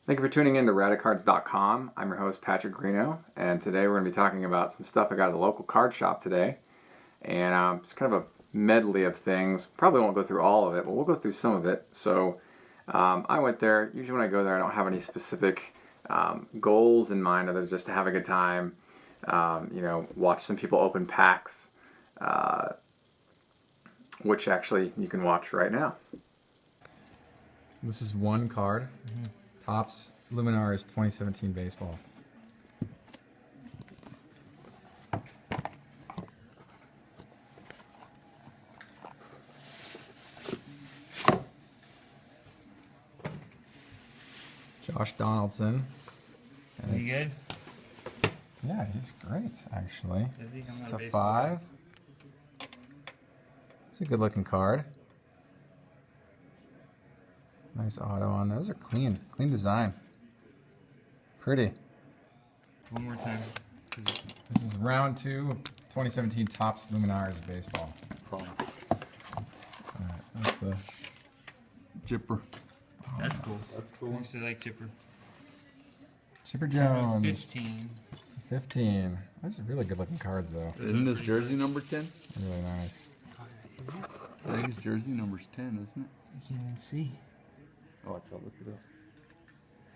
Thank you for tuning in to Radicards.com. I'm your host, Patrick Greeno, and today we're going to be talking about some stuff I got at the local card shop today. And it's kind of a medley of things. Probably won't go through all of it, but we'll go through some of it. So I went there. Usually when I go there, I don't have any specific goals in mind other than just to have a good time, watch some people open packs, which actually you can watch right now. This is one card. Topps Luminar's 2017 baseball. Josh Donaldson. Is he good? Yeah, he's great, actually. Is he? It's a 5. It's a good looking card. Nice auto on those. Are clean design. Pretty. One more time. This is round 2 of 2017 Topps Luminar's baseball. Promise. Alright, that's the Chipper. That's cool. That's cool. I used to like Chipper. Chipper Jones. 15. It's a 15. Those are really good looking cards though. Isn't this jersey number 10? Really nice. I think his jersey number's 10, isn't it? You can't even see. Oh, I thought look it up.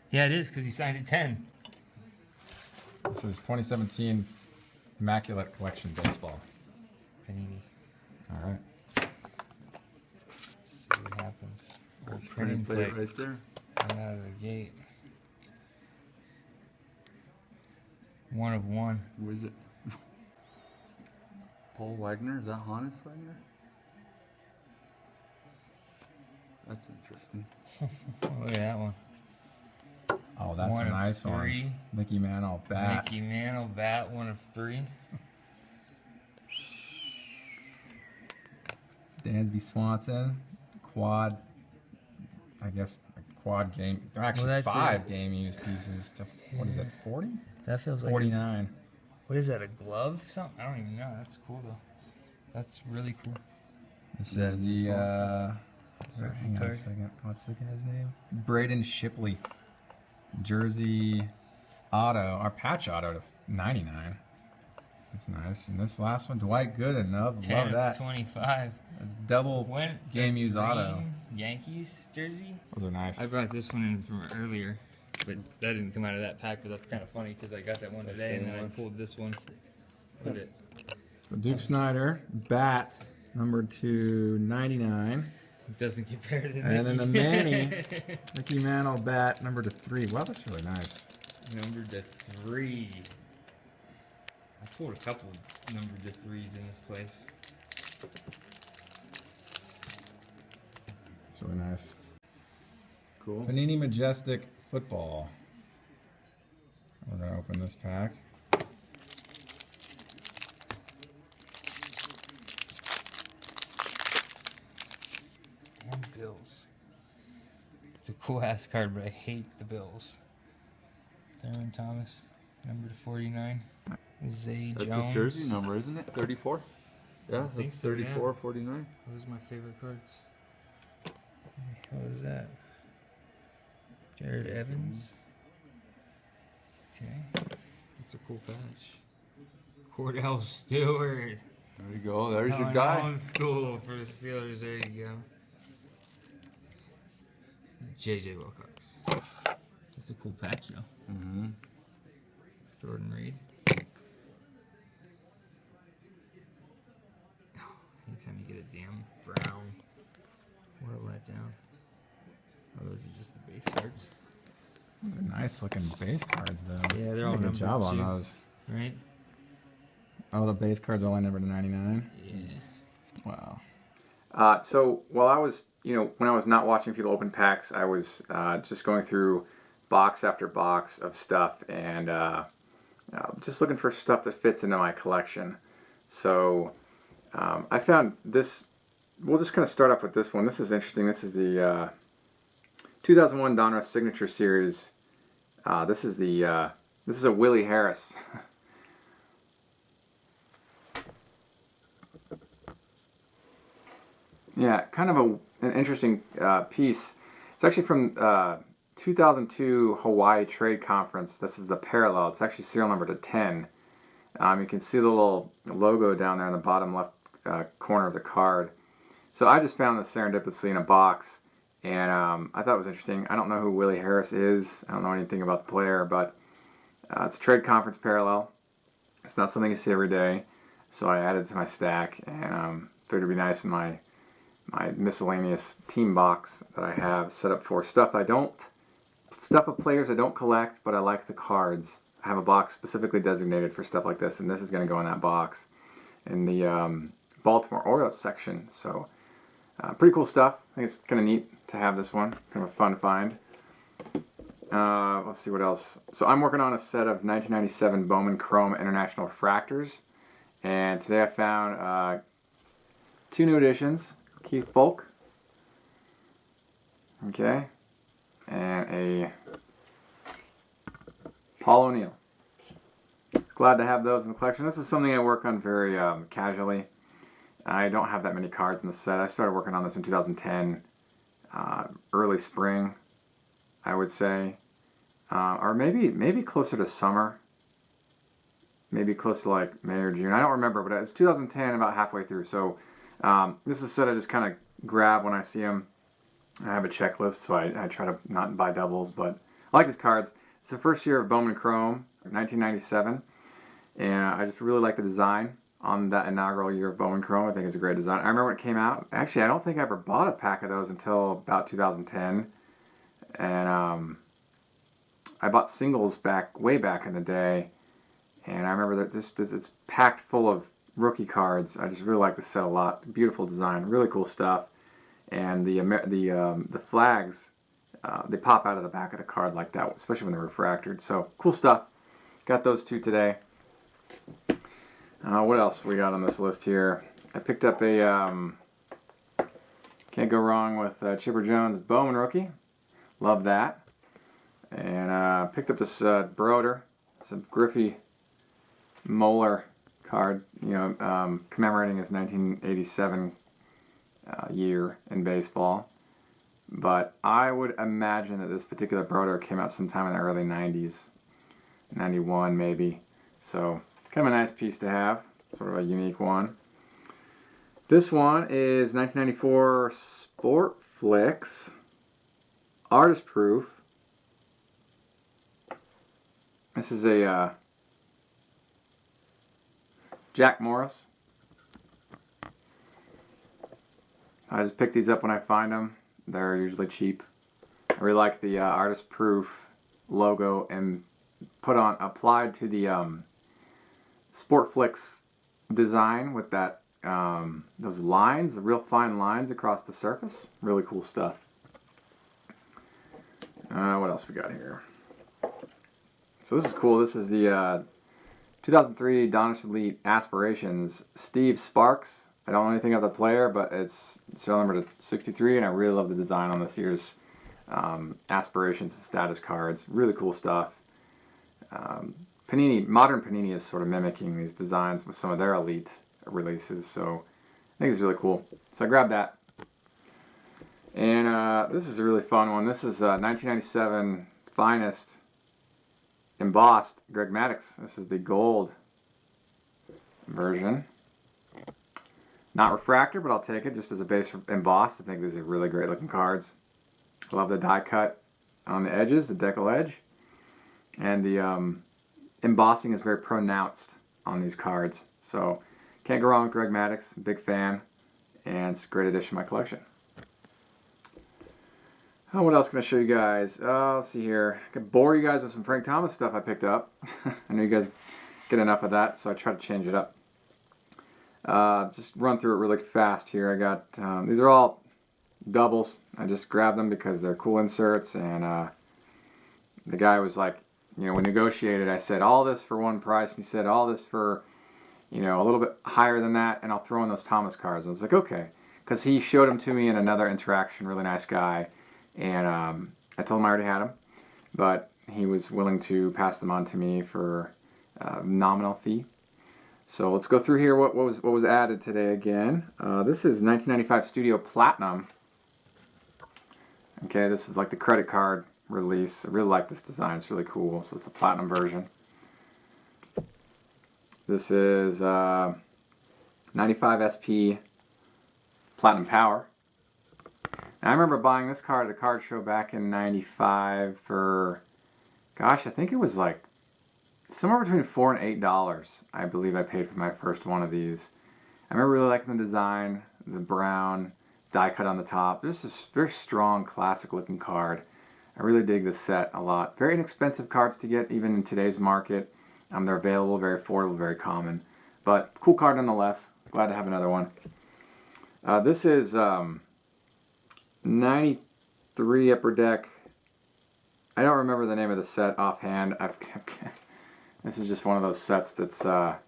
Yeah, it is because he signed at 10. This is 2017 Immaculate Collection baseball. Panini. Alright. See what happens. Old Printing printing plate plate right there. coming out of the gate. 1 of 1. Who is it? Paul Wagner? Is that Hannes Wagner? That's interesting. Look at that one. Oh, that's 1 a of nice 3. one. Mickey Mantle bat. Mickey Mantle bat. 1 of 3. Dansby Swanson. Quad. I guess a quad game. They're actually Well, that's 5 game used pieces to, what is it, 40? That feels like 49. what is that, a glove? Something? I don't even know. That's cool though. That's really cool. This is the, Rookie hang on a card. second. What's the guy's name? Braden Shipley. Jersey auto, or patch auto to 99. That's nice. And this last one, Dwight Gooden. Love 10 of that. 25. That's double When game the used auto. green Yankees jersey. Those are nice. I brought this one in from earlier, but that didn't come out of that pack. But that's kind of funny because I got that one today and then I pulled this one. Look at it. So Duke Snyder, bat, number 299. It doesn't get better than And then the Mickey. Manny, Mickey Mantle, bat, number 3. Wow, that's really nice. Number to 3. I pulled a couple number to 3s in this place. It's really nice. Cool. Panini Majestic Football. We're going to open this pack. And Bills. It's a cool ass card, but I hate the Bills. Thurman Thomas, number to 49. Zay That's Jones. his jersey number, isn't it? 34? Yeah, I think that's so, 34, 49. Those are my favorite cards. What was that? Jared Evans. Okay. That's a cool patch. Cordell Stewart. There you go. There's your Coming guy. old school for the Steelers. There you go. JJ Wilcox. That's a cool patch though. Mm-hmm. Jordan Reed. Anytime you get a damn brown, what a letdown. Oh, those are just the base cards. Those are nice looking base cards, though. Yeah, they're all Good numbered job on too. those. Right? Oh, the base cards are only numbered to 99? Yeah. Wow. So while I was, when I was not watching people open packs, I was just going through box after box of stuff and just looking for stuff that fits into my collection. So I found this. We'll just kind of start off with this one. This is interesting. This is the 2001 Donruss Signature Series. This is a Willie Harris. Yeah, kind of an interesting piece. It's actually from 2002 Hawaii Trade Conference. This is the parallel. It's actually serial number to 10. You can see the little logo down there in the bottom left corner of the card. So I just found this serendipitously in a box, and I thought it was interesting. I don't know who Willie Harris is. I don't know anything about the player, but it's a trade conference parallel. It's not something you see every day, so I added it to my stack, and figured it'd be nice in my miscellaneous team box that I have set up for stuff of players I don't collect, but I like the cards. I have a box specifically designated for stuff like this, and this is going to go in that box in the Baltimore Orioles section. So pretty cool stuff. I think it's kind of neat to have this one. Kind of a fun find. Let's see what else. So I'm working on a set of 1997 Bowman Chrome International Refractors, and today I found 2 new additions. Keith Folk, okay, and a Paul O'Neill. Glad to have those in the collection. This is something I work on very casually. I don't have that many cards in the set. I started working on this in 2010, early spring, I would say, or maybe closer to summer, maybe close to like May or June. I don't remember, but it was 2010, about halfway through. So this is a set I just kind of grab when I see them. I have a checklist, so I try to not buy doubles, but I like these cards. It's the first year of Bowman Chrome, 1997, and I just really like the design on that inaugural year of Bowman Chrome. I think it's a great design. I remember when it came out. Actually, I don't think I ever bought a pack of those until about 2010, and I bought singles way back in the day, and I remember that it's packed full of rookie cards. I just really like the set a lot. Beautiful design, really cool stuff, and the flags they pop out of the back of the card like that, especially when they're refractored. So cool stuff. Got those 2 today. What else we got on this list here? I picked up a can't go wrong with Chipper Jones Bowman rookie. Love that. And picked up this Broder. It's a Griffey Moeller card, commemorating his 1987 year in baseball. But I would imagine that this particular Broder came out sometime in the early 90s, 91 maybe. So kind of a nice piece to have, sort of a unique one. This one is 1994 Sport Flicks Artist Proof. This is a Jack Morris. I just pick these up when I find them. They're usually cheap. I really like the Artist Proof logo and applied to the Sport Flicks design with that those lines, the real fine lines across the surface. Really cool stuff. What else we got here? So this is cool. This is the 2003 Donruss Elite Aspirations Steve Sparks. I don't know anything about the player, but it's serial number to 63, and I really love the design on this year's Aspirations and Status cards. Really cool stuff. Modern Panini is sort of mimicking these designs with some of their Elite releases, so I think it's really cool. So I grabbed that. And this is a really fun one. This is 1997 Finest Embossed Greg Maddux. This is the gold version. Not refractor, but I'll take it just as a base embossed. I think these are really great looking cards. I love the die cut on the edges, the decal edge. And the embossing is very pronounced on these cards. So can't go wrong with Greg Maddux. Big fan. And it's a great addition to my collection. Oh, what else can I show you guys? Let's see here. I could bore you guys with some Frank Thomas stuff I picked up. I know you guys get enough of that, so I try to change it up. Just run through it really fast here. I got, these are all doubles. I just grabbed them because they're cool inserts, and the guy was like, we negotiated. I said, all this for one price, and he said, all this for, a little bit higher than that, and I'll throw in those Thomas cards. I was like, okay, because he showed them to me in another interaction, really nice guy. And I told him I already had them, but he was willing to pass them on to me for a nominal fee. So let's go through here what was added today again. This is 1995 Studio Platinum. Okay, this is like the credit card release. I really like this design. It's really cool. So it's the platinum version. This is 95 SP Platinum Power. Now, I remember buying this card at a card show back in '95 for, gosh, I think it was like somewhere between $4 and $8. I believe I paid for my first one of these. I remember really liking the design, the brown die cut on the top. This is a very strong, classic looking card. I really dig this set a lot. Very inexpensive cards to get, even in today's market. They're available, very affordable, very common. But cool card nonetheless. Glad to have another one. This is 93 Upper Deck. I don't remember the name of the set offhand. This is just one of those sets that's sort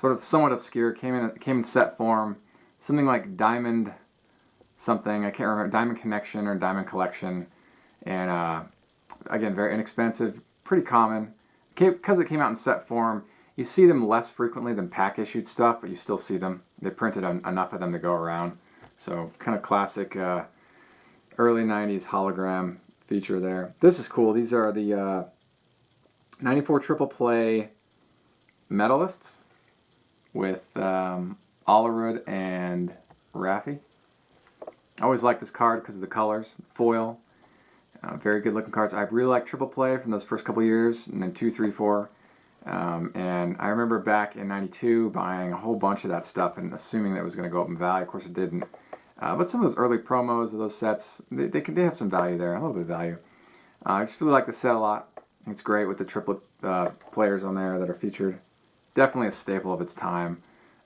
of somewhat obscure. Came in set form. Something like Diamond something. I can't remember. Diamond Connection or Diamond Collection. And again, very inexpensive. Pretty common. Because it came out in set form, you see them less frequently than pack issued stuff, but you still see them. They printed enough of them to go around. So kind of classic early 90s hologram feature there. This is cool. These are the 94 triple play medalists with Olerud and Raffi. I always like this card because of the colors, foil. Very good looking cards. I really like triple play from those first couple years, and then 2, 3, 4. And I remember back in '92 buying a whole bunch of that stuff and assuming that it was going to go up in value. Of course, it didn't. But some of those early promos of those sets, they have some value there, a little bit of value. I just really like the set a lot. It's great with the triplet players on there that are featured. Definitely a staple of its time.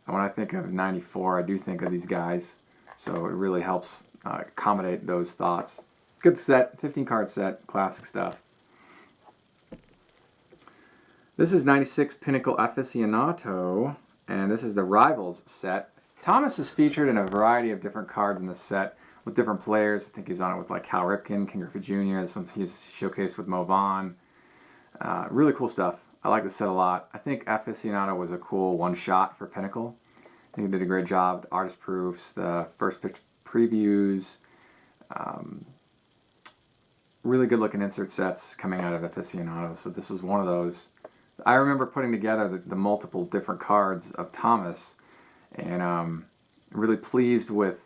And when I think of '94, I do think of these guys. So it really helps accommodate those thoughts. Good set, 15 card set, classic stuff. This is 96 Pinnacle Aficionado, and this is the Rivals set. Thomas is featured in a variety of different cards in this set with different players. I think he's on it with like Cal Ripken, King Griffey Jr. This one's he's showcased with Mo Vaughn. Really cool stuff. I like this set a lot. I think Aficionado was a cool one-shot for Pinnacle. I think he did a great job. The artist proofs, the first pitch previews. Really good looking insert sets coming out of Aficionado. So this was one of those. I remember putting together the multiple different cards of Thomas, and really pleased with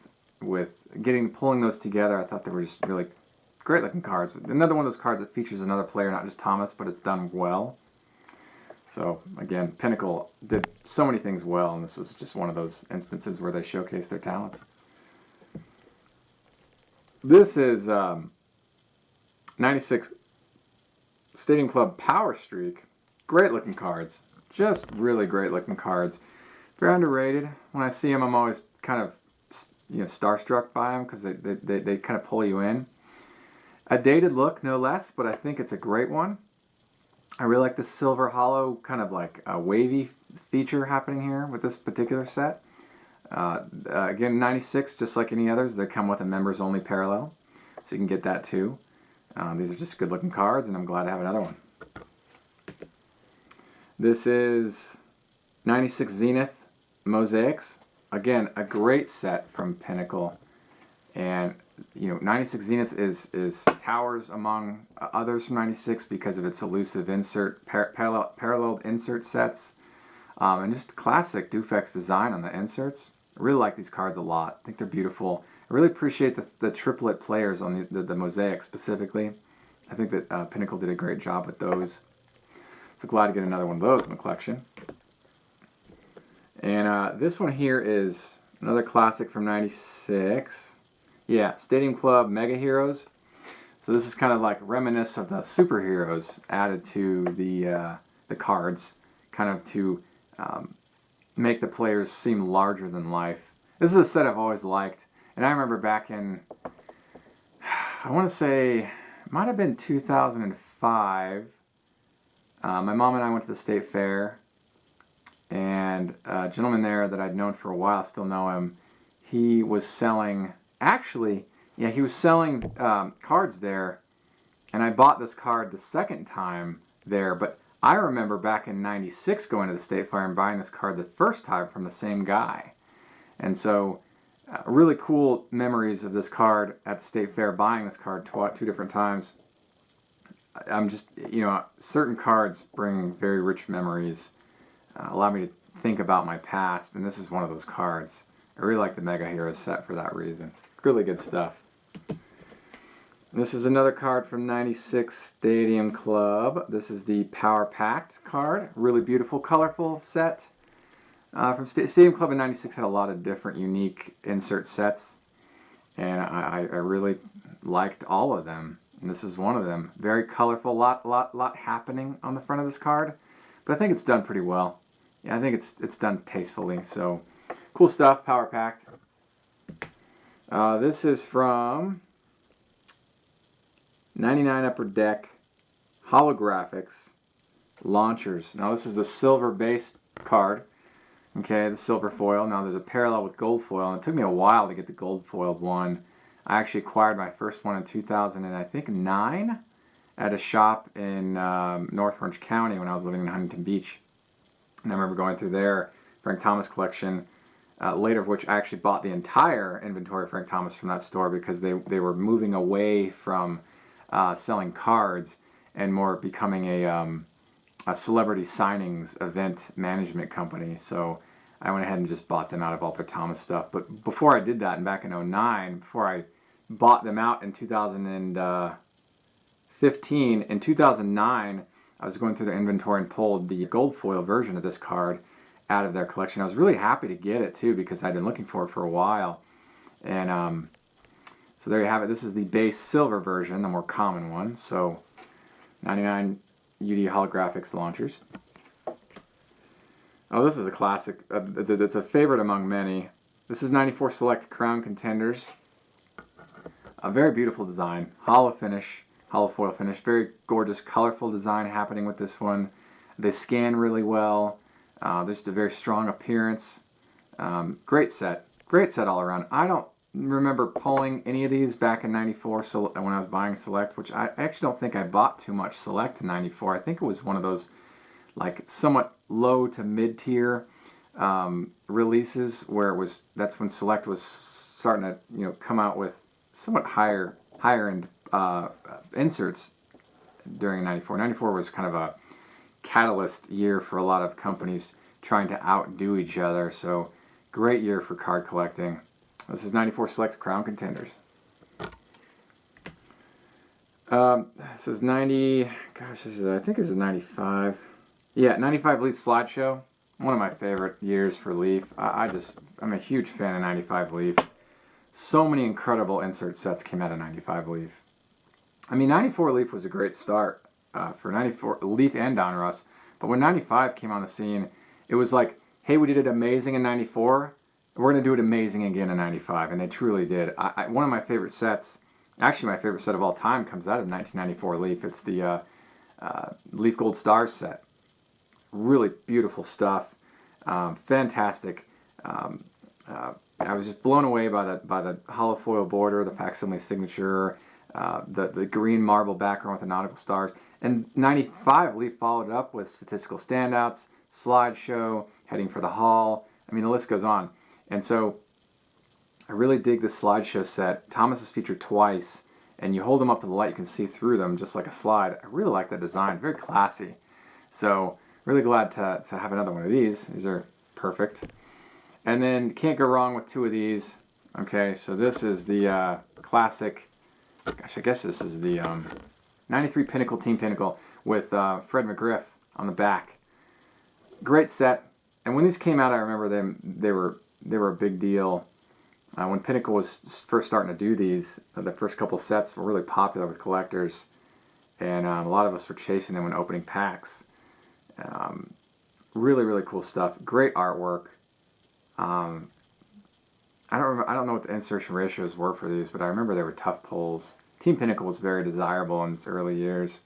pulling those together. I thought they were just really great looking cards. Another one of those cards that features another player, not just Thomas, but it's done well. So again, Pinnacle did so many things well, and this was just one of those instances where they showcased their talents. This is 96 Stadium Club Power Streak. Great looking cards. Just really great looking cards. Very underrated. When I see them, I'm always kind of starstruck by them because they kind of pull you in. A dated look, no less, but I think it's a great one. I really like the silver hollow kind of like a wavy feature happening here with this particular set. Again, 96, just like any others, they come with a members only parallel, so you can get that too. These are just good looking cards, and I'm glad to have another one. This is 96 Zenith Mosaics. Again, a great set from Pinnacle. And 96 Zenith is towers among others from 96 because of its elusive insert, paralleled insert sets. And just classic Dufex design on the inserts. I really like these cards a lot. I think they're beautiful. I really appreciate the triplet players on the Mosaic specifically. I think that Pinnacle did a great job with those. So glad to get another one of those in the collection. And this one here is another classic from 96. Yeah, Stadium Club Mega Heroes. So this is kind of like reminiscent of the superheroes added to the cards, kind of to make the players seem larger than life. This is a set I've always liked. And I remember back in, I want to say, it might have been 2005. My mom and I went to the state fair, and a gentleman there that I'd known for a while, still know him, he was selling, he was selling cards there, and I bought this card the second time there, but I remember back in '96 going to the state fair and buying this card the first time from the same guy. And so really cool memories of this card at the state fair, buying this card two different times. I'm just, certain cards bring very rich memories, allow me to think about my past, and this is one of those cards. I really like the Mega Heroes set for that reason. Really good stuff. This is another card from 96 Stadium Club. This is the Power Packed card. Really beautiful, colorful set. From Stadium Club in 96 had a lot of different unique insert sets, and I really liked all of them. And this is one of them. Very colorful, lot happening on the front of this card, but I think it's done pretty well. Yeah, I think it's done tastefully. So cool stuff, Power Packed. This is from 99 Upper Deck Holographics Launchers. Now this is the silver base card. Okay, the silver foil. Now there's a parallel with gold foil, and it took me a while to get the gold foiled one. I actually acquired my first one in 2009 at a shop in North Orange County when I was living in Huntington Beach. And I remember going through their Frank Thomas collection, later of which I actually bought the entire inventory of Frank Thomas from that store because they were moving away from selling cards and more becoming a celebrity signings event management company. So I went ahead and just bought them out of all their Thomas stuff. But before I did that, and back in 09, before I bought them out in 2015, in 2009, I was going through their inventory and pulled the gold foil version of this card out of their collection. I was really happy to get it too because I'd been looking for it for a while. And so there you have it. This is the base silver version, the more common one. So 99 UD Holographics Launchers. Oh, this is a classic. It's a favorite among many. This is 94 Select Crown Contenders. A very beautiful design. Hollow finish, hollow foil finish. Very gorgeous, colorful design happening with this one. They scan really well. There's just a very strong appearance. Great set. Great set all around. I don't remember pulling any of these back in 94 when I was buying Select, which I actually don't think I bought too much Select in 94. I think it was one of those like somewhat low to mid-tier releases where that's when Select was starting to come out with somewhat higher end inserts during 94. 94 was kind of a catalyst year for a lot of companies trying to outdo each other. So great year for card collecting. This is 94 Select Crown Contenders. This is 90, gosh, I think this is 95. Yeah, 95 Leaf Slideshow. One of my favorite years for Leaf. I'm a huge fan of 95 Leaf. So many incredible insert sets came out of 95 Leaf. I mean, 94 Leaf was a great start for 94 Leaf and Donruss. But when 95 came on the scene, it was like, hey, we did it amazing in 94. We're going to do it amazing again in 95, and they truly did. One of my favorite sets, actually my favorite set of all time, comes out of 1994 Leaf. It's the Leaf Gold Stars set. Really beautiful stuff. Fantastic. I was just blown away by the hollow foil border, the facsimile signature, the green marble background with the nautical stars. And 95 Leaf followed it up with statistical standouts, slideshow, heading for the hall. I mean, the list goes on. And so I really dig this slideshow set. Thomas is featured twice, and you hold them up to the light, you can see through them just like a slide. I really like that design, very classy. So really glad to have another one of these. These are perfect. And then can't go wrong with two of these. Okay, so this is the classic, gosh, I guess this is the 93 Pinnacle Team Pinnacle with Fred McGriff on the back. Great set. And when these came out, I remember they were a big deal. When Pinnacle was first starting to do these, the first couple sets were really popular with collectors, and a lot of us were chasing them when opening packs. Really, really cool stuff. Great artwork. I don't know what the insertion ratios were for these, but I remember they were tough pulls. Team Pinnacle was very desirable in its early years.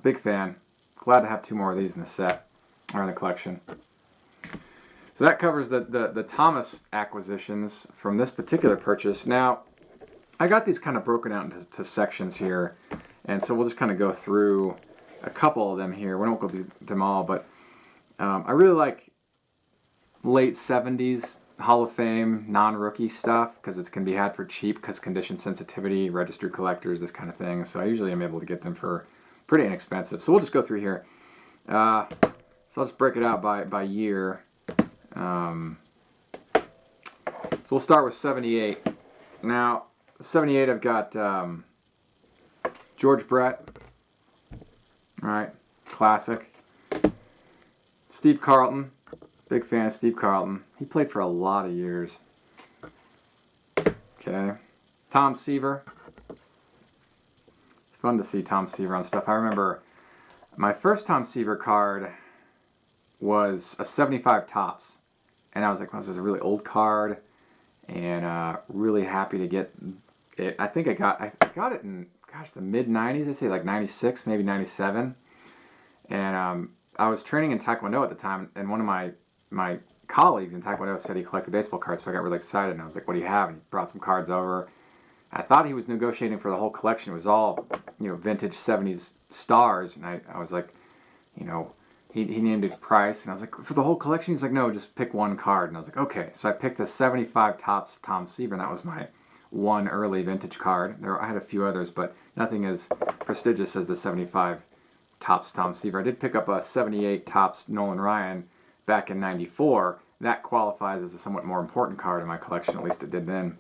Big fan. Glad to have two more of these in the set, or in the collection. So that covers the Thomas acquisitions from this particular purchase. Now, I got these kind of broken out into sections here, and so we'll just kind of go through a couple of them here. We won't go through them all, but I really like late 70s Hall of Fame non-rookie stuff because it can be had for cheap because condition sensitivity, registered collectors, this kind of thing. So I usually am able to get them for pretty inexpensive. So we'll just go through here. So let's break it out by year. So we'll start with 78. Now, 78 I've got George Brett, right? Classic. Steve Carlton. Big fan of Steve Carlton. He played for a lot of years. Okay. Tom Seaver. It's fun to see Tom Seaver on stuff. I remember my first Tom Seaver card was a 75 Topps. And I was like, well, this is a really old card. And really happy to get it. I think I got it in, gosh, the mid-90s. I'd say like 96, maybe 97. And I was training in Taekwondo at the time. And one of my colleagues in Taekwondo said he collected baseball cards, so I got really excited, and I was like, what do you have? And he brought some cards over. I thought he was negotiating for the whole collection. It was all, vintage 70s stars, and I was like, he named a price, and I was like, for the whole collection? He's like, no, just pick one card. And I was like, okay. So I picked the 75 Topps Tom Seaver, and that was my one early vintage card. I had a few others, but nothing as prestigious as the 75 Topps Tom Seaver. I did pick up a 78 Topps Nolan Ryan back in 94. That qualifies as a somewhat more important card in my collection, at least it did then.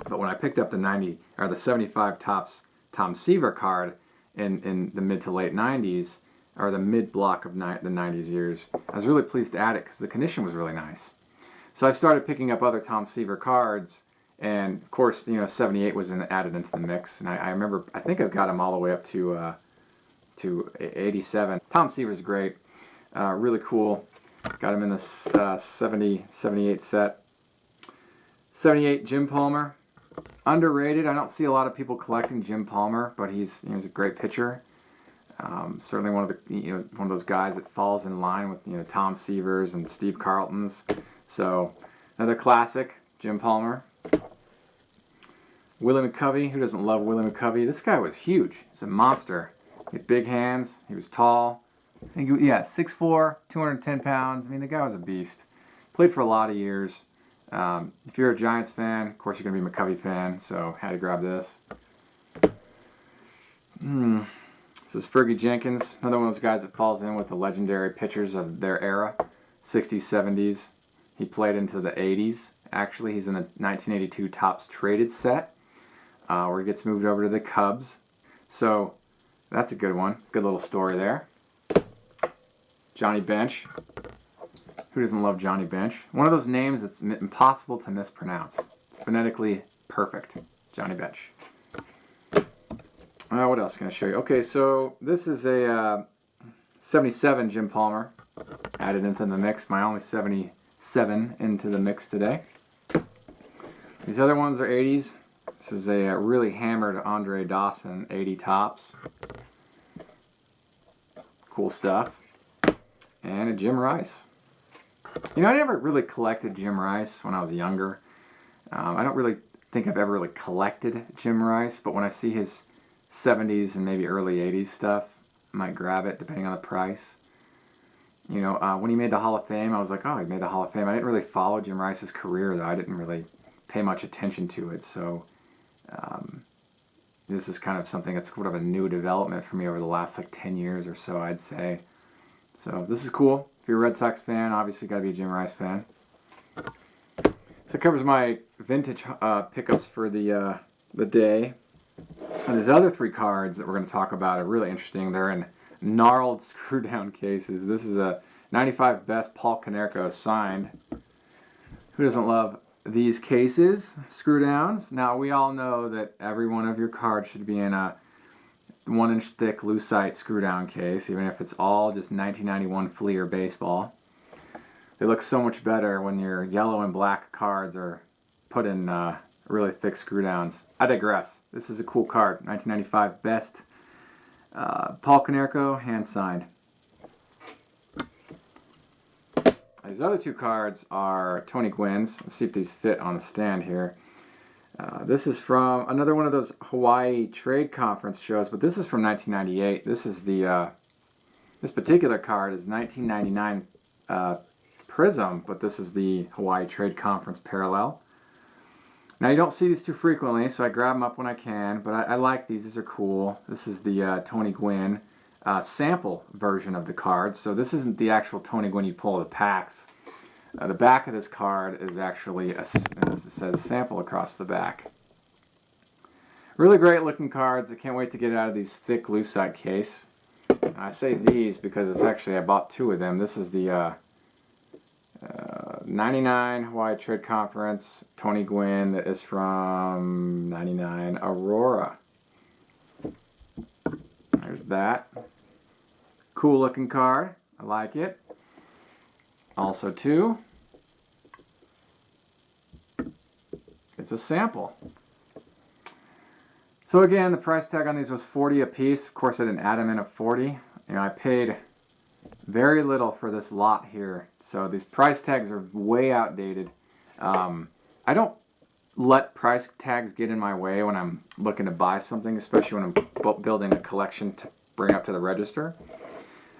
But when I picked up the 75 Topps Tom Seaver card in the mid to late 90s, or the mid block of the 90s years, I was really pleased to add it because the condition was really nice. So I started picking up other Tom Seaver cards, and of course, 78 was added into the mix. And I remember, I think I've got him all the way up to 87. Tom Seaver's great, really cool. Got him in the 78 set. 78 Jim Palmer. Underrated. I don't see a lot of people collecting Jim Palmer, but he's a great pitcher. Certainly one of those guys that falls in line with Tom Seavers and Steve Carlton's. So another classic, Jim Palmer. Willie McCovey. Who doesn't love Willie McCovey? This guy was huge. He's a monster. He had big hands. He was tall. I think, 6'4", 210 pounds. I mean, the guy was a beast. Played for a lot of years. If you're a Giants fan, of course you're going to be a McCovey fan, so had to grab this. This is Fergie Jenkins, another one of those guys that falls in with the legendary pitchers of their era, 60s, 70s. He played into the 80s. Actually, he's in the 1982 Topps Traded set, where he gets moved over to the Cubs. So that's a good one. Good little story there. Johnny Bench. Who doesn't love Johnny Bench? One of those names that's impossible to mispronounce. It's phonetically perfect. Johnny Bench. What else can I show you? Okay, so this is a 77 Jim Palmer. Added into the mix. My only 77 into the mix today. These other ones are 80s. This is a really hammered Andre Dawson 80 Topps. Cool stuff. And a Jim Rice. I never really collected Jim Rice when I was younger. I don't really think I've ever really collected Jim Rice, but when I see his 70s and maybe early 80s stuff, I might grab it depending on the price. When he made the Hall of Fame, I was like, oh, he made the Hall of Fame. I didn't really follow Jim Rice's career, though. I didn't really pay much attention to it, so this is kind of something that's sort of a new development for me over the last 10 years or so, I'd say. So this is cool. If you're a Red Sox fan, obviously you got to be a Jim Rice fan. So it covers my vintage pickups for the day. And these other three cards that we're going to talk about are really interesting. They're in gnarled screw down cases. This is a 95 Best Paul Konerko signed. Who doesn't love these cases? Screw downs. Now we all know that every one of your cards should be in a 1-inch thick lucite screw down case, even if it's all just 1991 Fleer baseball. They look so much better when your yellow and black cards are put in really thick screw downs. I digress. This is a cool card. 1995 Best Paul Konerko, hand signed. These other two cards are Tony Gwynn's. Let's see if these fit on the stand here. This is from another one of those Hawaii Trade Conference shows, but this is from 1998. This is this particular card is 1999 Prism, but this is the Hawaii Trade Conference Parallel. Now you don't see these too frequently, so I grab them up when I can, but I like these. These are cool. This is the Tony Gwynn sample version of the card. So this isn't the actual Tony Gwynn you pull the packs. The back of this card is actually, it says sample across the back. Really great looking cards. I can't wait to get out of these thick lucite case. And I say these because it's actually, I bought 2 of them. This is the 99 Hawaii Trade Conference Tony Gwynn that is from 99 Aurora. There's that. Cool looking card. I like it. Also too, it's a sample. So again, the price tag on these was $40 a piece. Of course, I didn't add them in at $40. You know, I paid very little for this lot here, so these price tags are way outdated. I don't let price tags get in my way when I'm looking to buy something, especially when I'm building a collection to bring up to the register.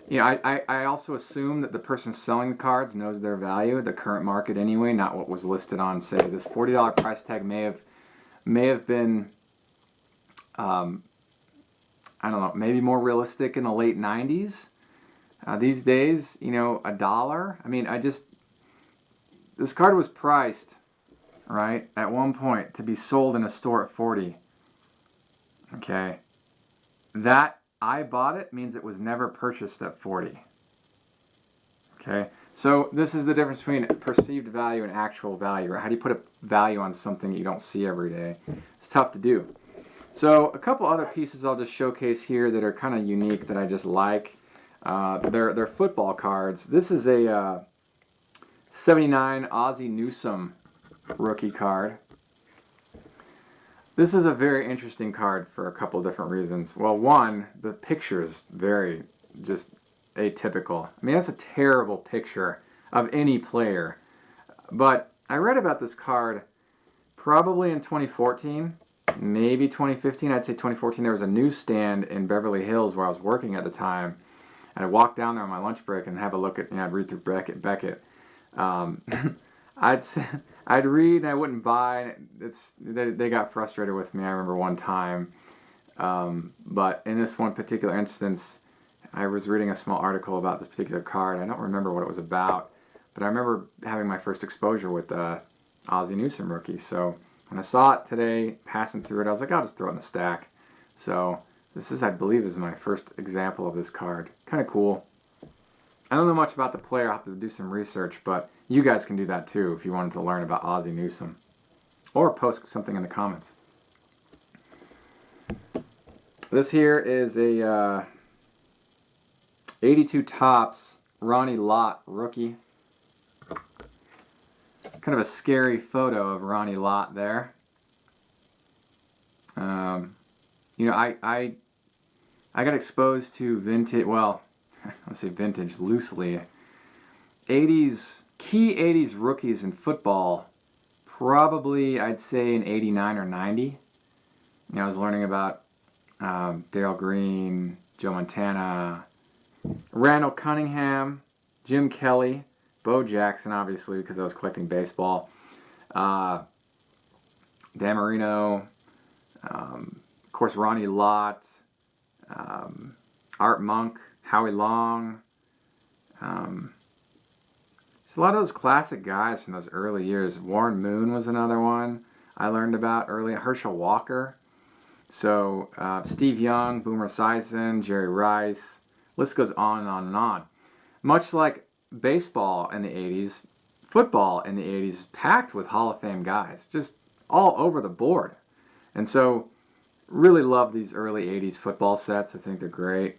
You know, I also assume that the person selling the cards knows their value, the current market anyway, not what was listed on, say, this $40 price tag may have been, I don't know, maybe more realistic in the late 90s. These days, you know, $1. I mean, this card was priced, right, at one point to be sold in a store at 40. Okay. That I bought it means it was never purchased at 40. Okay. So this is the difference between perceived value and actual value. Right? How do you put a value on something that you don't see every day? It's tough to do. So a couple other pieces I'll just showcase here that are kind of unique that I just like. They're football cards. This is a 79 Ozzie Newsome rookie card. This is a very interesting card for a couple different reasons. Well, one, the picture is very just atypical. I mean, that's a terrible picture of any player. But I read about this card probably in 2014, maybe 2015. I'd say 2014. There was a newsstand in Beverly Hills where I was working at the time. And I'd walk down there on my lunch break and have a look at, you know, I'd read through Beckett. I'd read and I wouldn't buy. They got frustrated with me. I remember one time, but in this one particular instance, I was reading a small article about this particular card. I don't remember what it was about, but I remember having my first exposure with Ozzie Newsome rookie. So when I saw it today, passing through it, I was like, I'll just throw it in the stack. So this is, I believe, is my first example of this card. Kind of cool. I don't know much about the player. I'll have to do some research, but you guys can do that too if you wanted to learn about Ozzie Newsome. Or post something in the comments. This here is a 82 Topps Ronnie Lott rookie. Kind of a scary photo of Ronnie Lott there. You know, I got exposed to vintage, well, let's say vintage loosely. 80s, key 80s rookies in football, probably I'd say in 89 or 90. You know, I was learning about Darrell Green, Joe Montana, Randall Cunningham, Jim Kelly, Bo Jackson, obviously, because I was collecting baseball, Dan Marino, of course, Ronnie Lott, Art Monk, Howie Long. Just a lot of those classic guys from those early years. Warren Moon was another one I learned about early. Herschel Walker. So Steve Young, Boomer Esiason, Jerry Rice. List goes on and on and on. Much like baseball in the 80s, football in the 80s is packed with Hall of Fame guys. Just all over the board. And so really love these early 80s football sets. I think they're great.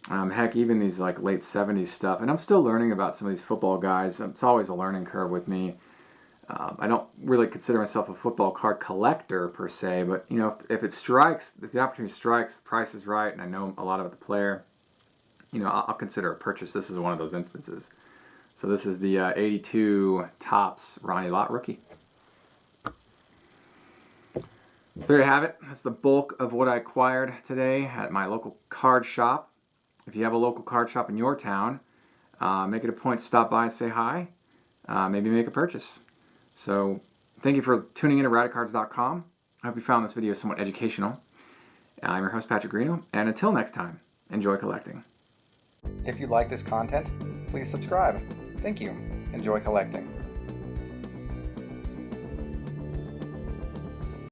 Heck, even these like late 70s stuff. And I'm still learning about some of these football guys. It's always a learning curve with me. I don't really consider myself a football card collector per se, but you know, if it strikes, if the opportunity strikes, the price is right, and I know a lot about the player, you know, I'll consider a purchase. This is one of those instances. So this is the 82 Topps Ronnie Lott rookie. There you have it. That's the bulk of what I acquired today at my local card shop. If you have a local card shop in your town, make it a point to stop by and say hi. maybe make a purchase. So thank you for tuning in to Radicards.com. I hope you found this video somewhat educational. I'm your host, Patrick Greeno, and until next time, enjoy collecting. If you like this content, please subscribe. Thank you. Enjoy collecting.